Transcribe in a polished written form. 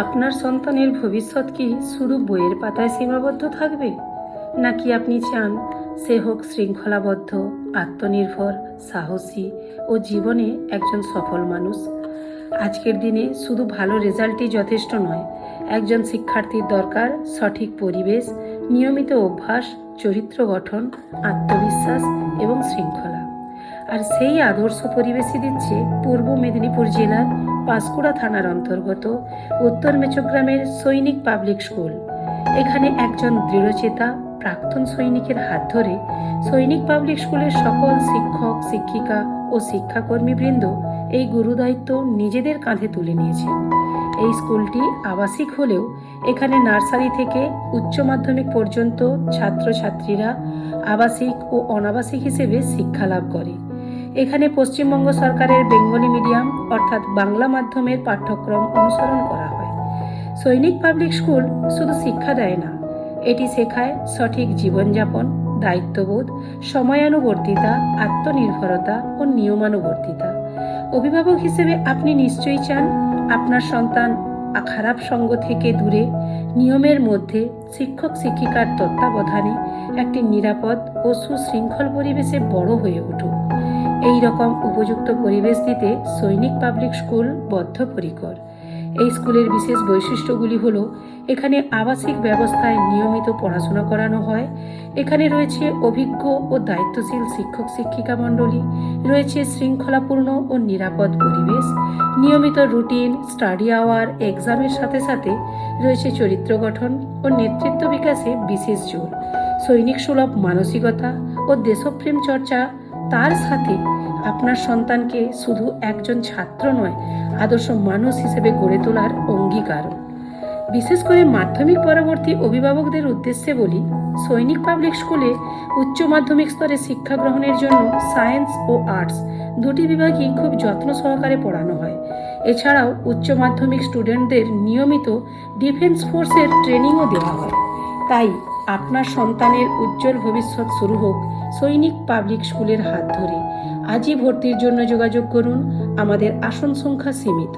আপনার সন্তানের ভবিষ্যৎ কি শুধু বইয়ের পাতায় সীমাবদ্ধ থাকবে, নাকি আপনি চান সে হোক শৃঙ্খলাবদ্ধ, আত্মনির্ভর, সাহসী ও জীবনে একজন সফল মানুষ? আজকের দিনে শুধু ভালো রেজাল্টই যথেষ্ট নয়। একজন শিক্ষার্থীর দরকার সঠিক পরিবেশ, নিয়মিত অভ্যাস, চরিত্র গঠন, আত্মবিশ্বাস এবং শৃঙ্খলা। আর সেই আদর্শ পরিবেশই দিচ্ছে পূর্ব মেদিনীপুর জেলার পাঁশকুড়া থানার অন্তর্গত উত্তর মেচগ্রামের সৈনিক পাবলিক স্কুল। এখানে একজন দৃঢ়চেতা প্রাক্তন সৈনিকের হাত ধরে সৈনিক পাবলিক স্কুলের সকল শিক্ষক, শিক্ষিকা ও শিক্ষাকর্মীবৃন্দ এই গুরুদায়িত্ব নিজেদের কাঁধে তুলে নিয়েছেন। এই স্কুলটি আবাসিক হলেও এখানে নার্সারি থেকে উচ্চ মাধ্যমিক পর্যন্ত ছাত্রছাত্রীরা আবাসিক ও অনাবাসিক হিসেবে শিক্ষা লাভ করে। এখানে পশ্চিমবঙ্গ সরকারের বেঙ্গলি মিডিয়াম অর্থাৎ বাংলা মাধ্যমের পাঠ্যক্রম অনুসরণ করা হয়। সৈনিক পাবলিক স্কুল শুধু শিক্ষা দেয় না, এটি শেখায় সঠিক জীবনযাপন, দায়িত্ববোধ, সময়ানুবর্তিতা, আত্মনির্ভরতা ও নিয়মানুবর্তিতা। অভিভাবক হিসেবে আপনি নিশ্চয়ই চান আপনার সন্তান খারাপ সঙ্গ থেকে দূরে নিয়মের মধ্যে শিক্ষক শিক্ষিকার তত্ত্বাবধানে একটি নিরাপদ ও সুশৃঙ্খল পরিবেশে বড় হয়ে উঠুক। এই রকম উপযুক্ত পরিবেশ দিতে সৈনিক পাবলিক স্কুল বদ্ধপরিকর। এই স্কুলের বিশেষ বৈশিষ্ট্যগুলি হলো, এখানে আবাসিক ব্যবস্থায় নিয়মিত পড়াশোনা করানো হয়, এখানে রয়েছে অভিজ্ঞ ও দায়িত্বশীল শিক্ষক শিক্ষিকা মণ্ডলী, রয়েছে শৃঙ্খলাপূর্ণ ও নিরাপদ পরিবেশ, নিয়মিত রুটিন, স্টাডি আওয়ার, এক্সামের সাথে সাথে রয়েছে চরিত্র গঠন ও নেতৃত্ব বিকাশে বিশেষ জোর, সৈনিক সুলভ মানসিকতা ও দেশপ্রেম চর্চা। তার সাথে আপনার সন্তানকে শুধু একজন ছাত্র নয়, আদর্শ মানুষ হিসেবে গড়ে তোলার অঙ্গীকার। বিশেষ করে মাধ্যমিক পরবর্তী অভিভাবকদের উদ্দেশ্যে বলি, সৈনিক পাবলিক স্কুলে উচ্চ মাধ্যমিক স্তরে শিক্ষা গ্রহণের জন্য সায়েন্স ও আর্টস দুটি বিভাগই খুব যত্ন সহকারে পড়ানো হয়। এছাড়াও উচ্চ মাধ্যমিক স্টুডেন্টদের নিয়মিত ডিফেন্স ফোর্সের ট্রেনিংও দেওয়া হয়। তাই আপনার সন্তানের উজ্জ্বল ভবিষ্যৎ শুরু হোক সৈনিক পাবলিক স্কুলের হাত ধরে। আজই ভর্তির জন্য যোগাযোগ করুন, আমাদের আসন সংখ্যা সীমিত।